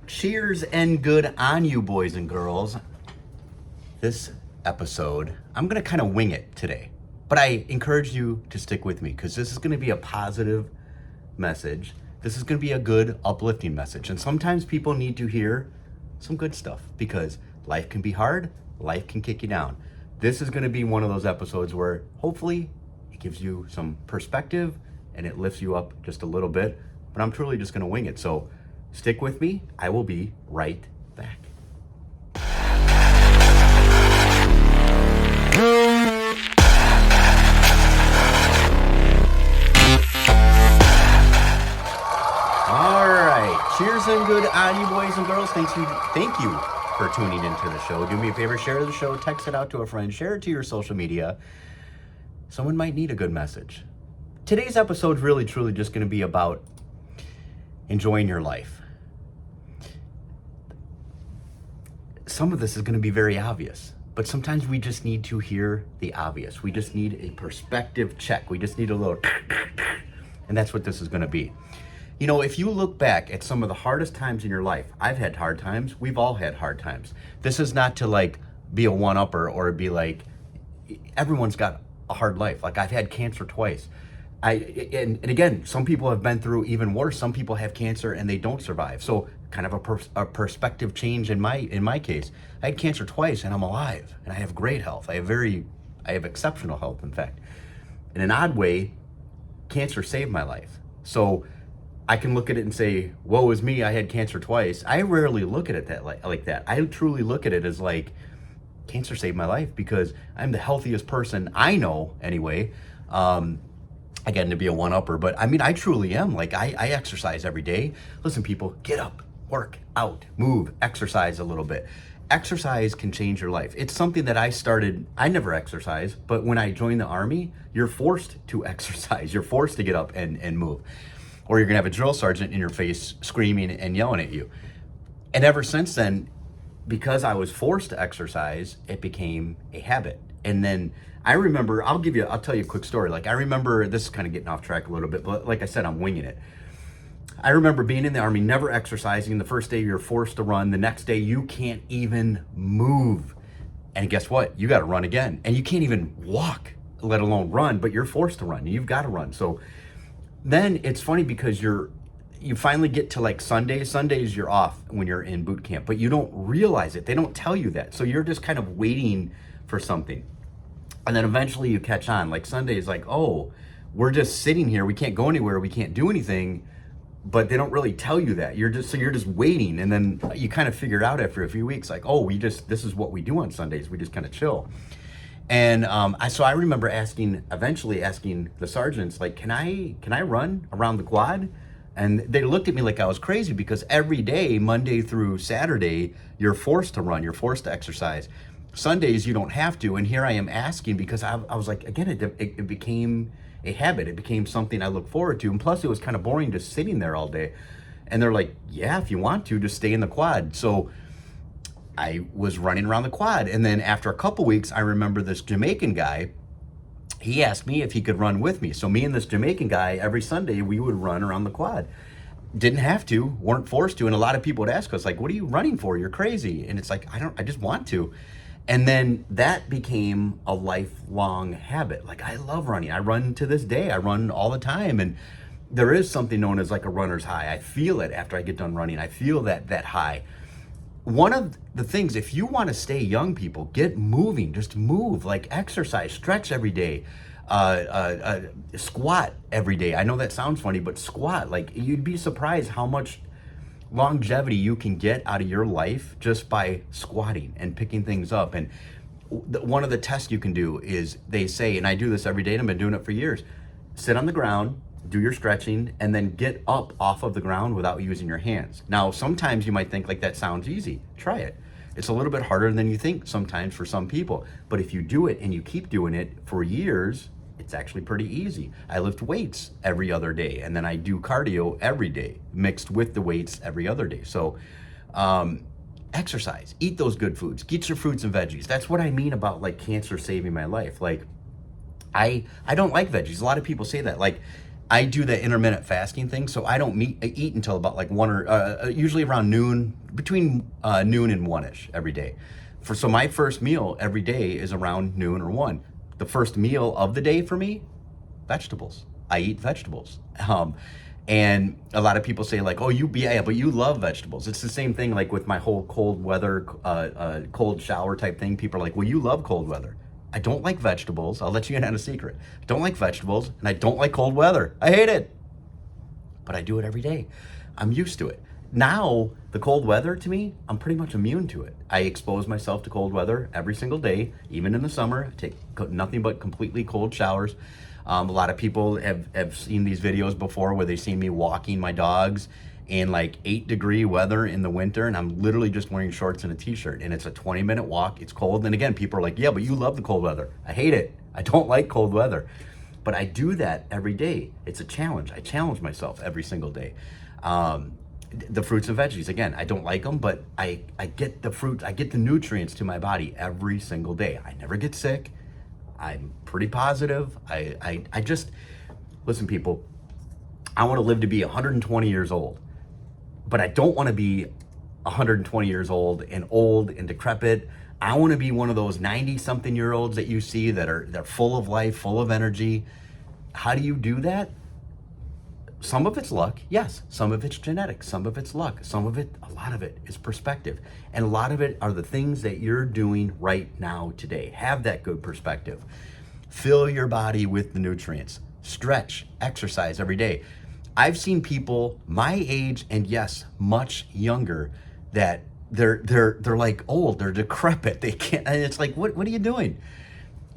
Cheers and good on you, boys and girls. This episode, I'm going to kind of wing it today, but I encourage you to stick with me because this is going to be a positive message. This is going to be a good, uplifting message. And sometimes people need to hear some good stuff because life can be hard, life can kick you down. This is going to be one of those episodes where hopefully it gives you some perspective and it lifts you up just a little bit, but I'm truly just going to wing it. So stick with me. I will be right back. All right. Cheers and good on you, boys and girls. Thank you for tuning into the show. Do me a favor, share the show, text it out to a friend, share it to your social media. Someone might need a good message. Today's episode is really, truly just going to be about enjoying your life. Some of this is going to be very obvious, but sometimes we just need to hear the obvious. We just need a perspective check. We just need a little, and that's what this is going to be. You know, if you look back at some of the hardest times in your life, I've had hard times. We've all had hard times. This is not to like be a one-upper or be like, everyone's got a hard life. Like I've had cancer twice. And again, some people have been through even worse. Some people have cancer and they don't survive. So kind of a perspective change in my case. I had cancer twice and I'm alive and I have great health. I have exceptional health, in fact. In an odd way, cancer saved my life. So I can look at it and say, woe is me, I had cancer twice. I rarely look at it like that. I truly look at it as like, cancer saved my life because I'm the healthiest person I know anyway. Again, to be a one-upper, but I mean, I truly am. Like I exercise every day. Listen, people, get up, work out, move, exercise a little bit. Exercise can change your life. It's something that I never exercise, but when I joined the Army, you're forced to exercise. You're forced to get up and move. Or you're gonna have a drill sergeant in your face screaming and yelling at you. And ever since then, because I was forced to exercise, it became a habit. And then I remember, I'll tell you a quick story. Like I remember, this is kind of getting off track a little bit, but like I said, I'm winging it. I remember being in the Army, never exercising. The first day you're forced to run. The next day you can't even move. And guess what? You got to run again. And you can't even walk, let alone run, but you're forced to run. You've got to run. So then it's funny because you finally get to like Sundays. Sundays you're off when you're in boot camp, but you don't realize it. They don't tell you that. So you're just kind of waiting for something. And then eventually you catch on. Like Sunday is like, oh, we're just sitting here. We can't go anywhere. We can't do anything. But they don't really tell you that. You're just waiting. And then you kind of figure it out after a few weeks, like, oh, this is what we do on Sundays. We just kind of chill. And so I remember eventually asking the sergeants, like, can I run around the quad? And they looked at me like I was crazy because every day, Monday through Saturday, you're forced to run, you're forced to exercise. Sundays, you don't have to. And here I am asking because I was like, again, it became a habit. It became something I look forward to. And plus it was kind of boring just sitting there all day. And they're like, yeah, if you want to, just stay in the quad. So I was running around the quad. And then after a couple weeks, I remember this Jamaican guy, he asked me if he could run with me. So me and this Jamaican guy, every Sunday, we would run around the quad. Didn't have to, weren't forced to. And a lot of people would ask us like, what are you running for? You're crazy. And it's like, I just want to. And then that became a lifelong habit. Like I love running. I run to this day. I run all the time. And there is something known as like a runner's high. I feel it after I get done running. I feel that high. One of the things, if you want to stay young, people, get moving. Just move, like exercise, stretch every day, squat every day. I know that sounds funny, but squat. Like you'd be surprised how much longevity you can get out of your life just by squatting and picking things up. And one of the tests you can do is they say, and I do this every day and I've been doing it for years, sit on the ground, do your stretching, and then get up off of the ground without using your hands. Now, sometimes you might think like that sounds easy. Try it. It's a little bit harder than you think sometimes for some people. But if you do it and you keep doing it for years, it's actually pretty easy. I lift weights every other day, and then I do cardio every day, mixed with the weights every other day. So exercise, eat those good foods, get your fruits and veggies. That's what I mean about like cancer saving my life. Like I don't like veggies. A lot of people say that. Like I do the intermittent fasting thing, so I don't eat until about like one or usually around noon, between noon and 1ish every day. So my first meal every day is around noon or 1. The first meal of the day for me, vegetables. I eat vegetables. And a lot of people say like, oh, yeah, but you love vegetables. It's the same thing like with my whole cold weather, cold shower type thing. People are like, well, you love cold weather. I don't like vegetables. I'll let you in on a secret. I don't like vegetables and I don't like cold weather. I hate it. But I do it every day. I'm used to it. Now, the cold weather to me, I'm pretty much immune to it. I expose myself to cold weather every single day, even in the summer. I take nothing but completely cold showers. A lot of people have seen these videos before where they've seen me walking my dogs in like 8-degree weather in the winter, and I'm literally just wearing shorts and a t-shirt, and it's a 20-minute walk. It's cold, and again, people are like, yeah, but you love the cold weather. I hate it. I don't like cold weather. But I do that every day. It's a challenge. I challenge myself every single day. The fruits and veggies, again, I don't like them, but I get the fruit, I get the nutrients to my body every single day. I never get sick. I'm pretty positive. I just, listen, people, I want to live to be 120 years old, but I don't want to be 120 years old and decrepit. I want to be one of those 90-something-year-olds that you see they're full of life, full of energy. How do you do that? Some of it's luck, yes. Some of it's genetic. Some of it's luck. Some of it, a lot of it is perspective. And a lot of it are the things that you're doing right now today. Have that good perspective. Fill your body with the nutrients. Stretch, exercise every day. I've seen people my age and yes, much younger that they're like old, they're decrepit. They can't, and it's like, what are you doing?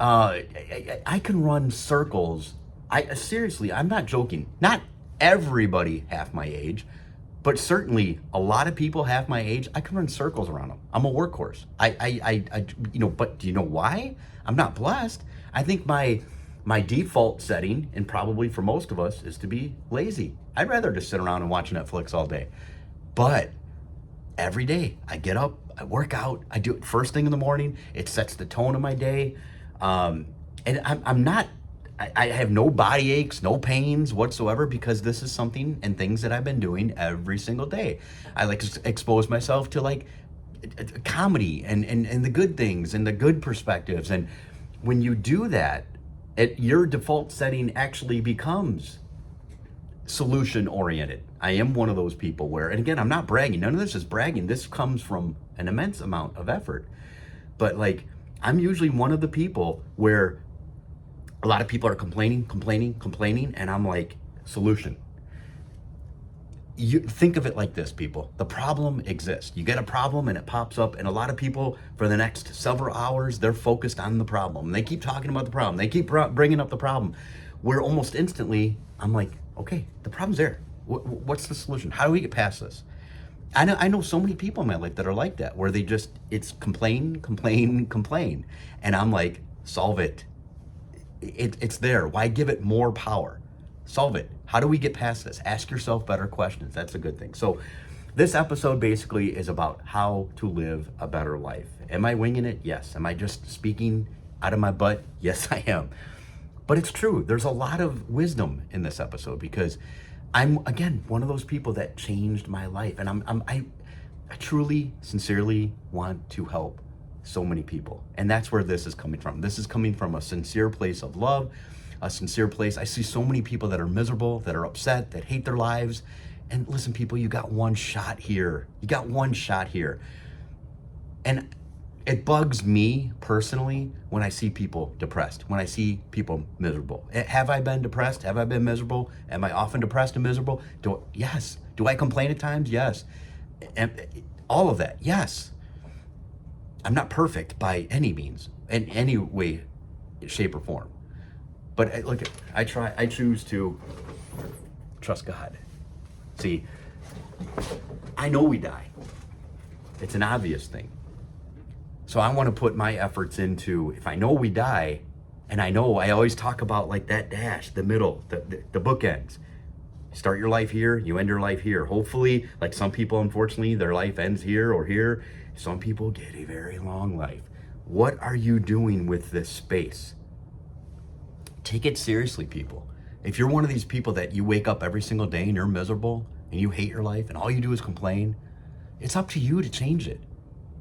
I can run circles. Seriously, I'm not joking. Not everybody half my age, but certainly a lot of people half my age, I can run circles around them. I'm a workhorse. But do you know why? I'm not blessed. I think my default setting, and probably for most of us, is to be lazy. I'd rather just sit around and watch Netflix all day. But every day I get up, I work out, I do it first thing in the morning. It sets the tone of my day. And I have no body aches, no pains whatsoever, because this is something and things that I've been doing every single day. I like to expose myself to like comedy and the good things and the good perspectives. And when you do that, your default setting actually becomes solution oriented. I am one of those people where, and again, I'm not bragging. None of this is bragging. This comes from an immense amount of effort. But like, I'm usually one of the people where a lot of people are complaining, and I'm like, solution. You think of it like this, people. The problem exists. You get a problem and it pops up, and a lot of people for the next several hours, they're focused on the problem. They keep talking about the problem. They keep bringing up the problem. Where almost instantly, I'm like, okay, the problem's there. What's the solution? How do we get past this? I know so many people in my life that are like that, where it's complain. And I'm like, solve it. It's there. Why give it more power? Solve it. How do we get past this? Ask yourself better questions. That's a good thing. So this episode basically is about how to live a better life. Am I winging it? Yes. Am I just speaking out of my butt? Yes, I am. But it's true. There's a lot of wisdom in this episode because I'm, again, one of those people that changed my life. And I truly, sincerely want to help so many people. And that's where this is coming from. This is coming from a sincere place of love, a sincere place. I see so many people that are miserable, that are upset, that hate their lives. And listen, people, you got one shot here. You got one shot here. And it bugs me personally when I see people depressed, when I see people miserable. Have I been depressed? Have I been miserable? Am I often depressed and miserable? Yes. Do I complain at times? Yes. And all of that, yes. I'm not perfect by any means, in any way, shape, or form. But look, I choose to trust God. See, I know we die. It's an obvious thing. So I want to put my efforts into, if I know we die, and I know I always talk about like that dash, the middle, the bookends. Start your life here, you end your life here. Hopefully, like some people, unfortunately, their life ends here or here. Some people get a very long life. What are you doing with this space? Take it seriously, people. If you're one of these people that you wake up every single day and you're miserable and you hate your life and all you do is complain, it's up to you to change it.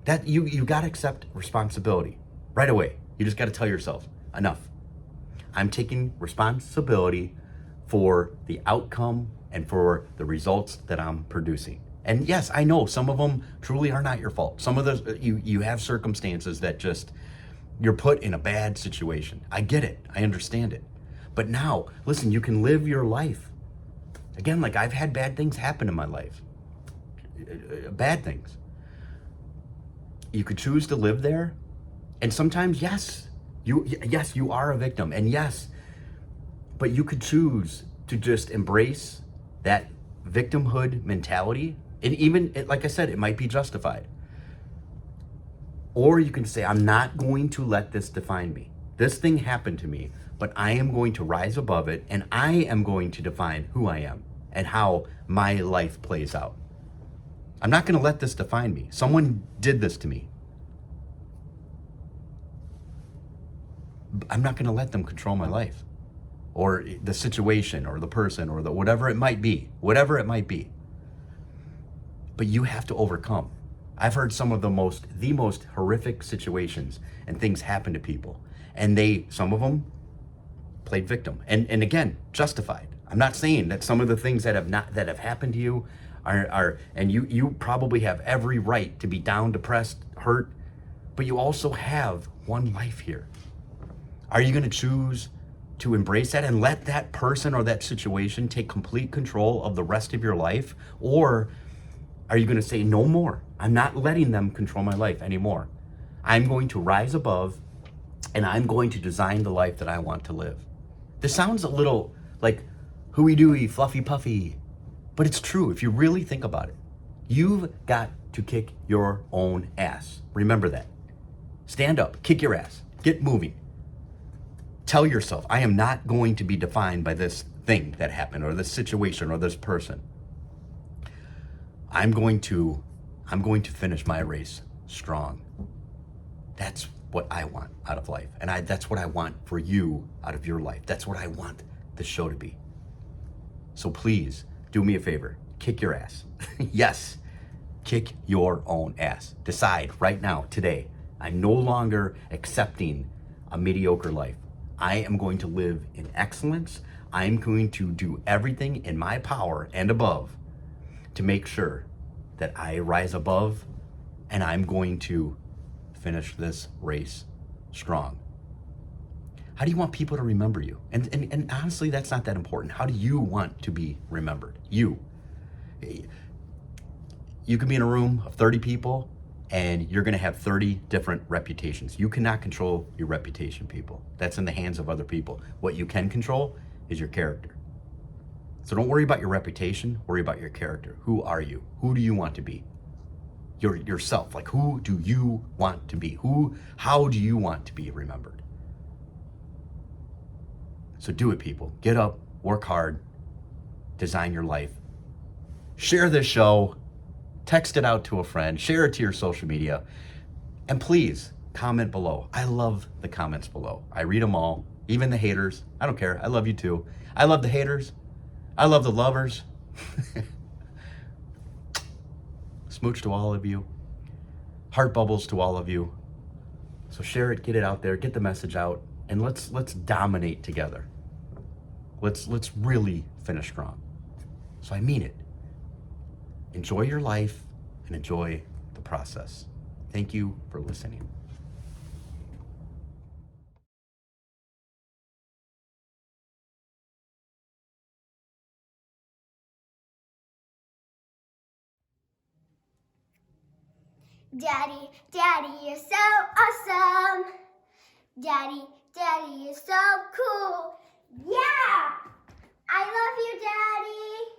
That you got to accept responsibility right away. You just got to tell yourself, enough. I'm taking responsibility for the outcome and for the results that I'm producing. And yes, I know some of them truly are not your fault. Some of those, you have circumstances that just, you're put in a bad situation. I get it. I understand it. But now, listen, you can live your life. Again, like I've had bad things happen in my life. Bad things. You could choose to live there. And sometimes, yes, you are a victim. And yes, but you could choose to just embrace that victimhood mentality. And even, like I said, it might be justified. Or you can say, I'm not going to let this define me. This thing happened to me, but I am going to rise above it, and I am going to define who I am and how my life plays out. I'm not going to let this define me. Someone did this to me. I'm not going to let them control my life or the situation or the person or the whatever it might be, But you have to overcome. I've heard some of the most horrific situations and things happen to people, and some of them played victim, and again, justified. I'm not saying that some of the things that have happened to you are and you probably have every right to be down, depressed, hurt, but you also have one life here. Are you going to choose to embrace that and let that person or that situation take complete control of the rest of your life? Or are you going to say, no more? I'm not letting them control my life anymore. I'm going to rise above and I'm going to design the life that I want to live. This sounds a little like hooey-dooey, fluffy-puffy, but it's true if you really think about it. You've got to kick your own ass. Remember that. Stand up, kick your ass, get moving. Tell yourself, I am not going to be defined by this thing that happened or this situation or this person. I'm going to finish my race strong. That's what I want out of life. And that's what I want for you out of your life. That's what I want the show to be. So please do me a favor, kick your ass. Yes, kick your own ass. Decide right now, today, I'm no longer accepting a mediocre life. I am going to live in excellence. I'm going to do everything in my power and above to make sure that I rise above, and I'm going to finish this race strong. How do you want people to remember you? And honestly, that's not that important. How do you want to be remembered? You could be in a room of 30 people and you're going to have 30 different reputations. You cannot control your reputation, people. That's in the hands of other people. What you can control is your character. So don't worry about your reputation, worry about your character. Who are you? Who do you want to be? Yourself. Like, who do you want to be? How do you want to be remembered? So do it, people. Get up, work hard, design your life. Share this show, text it out to a friend, share it to your social media, and please comment below. I love the comments below. I read them all, even the haters. I don't care. I love you too. I love the haters. I love the lovers. Smooch to all of you. Heart bubbles to all of you. So share it, get it out there, get the message out, and let's dominate together. Let's really finish strong. So I mean it. Enjoy your life and enjoy the process. Thank you for listening. Daddy, Daddy, you're so awesome. Daddy, Daddy, you're so cool. Yeah! I love you, Daddy.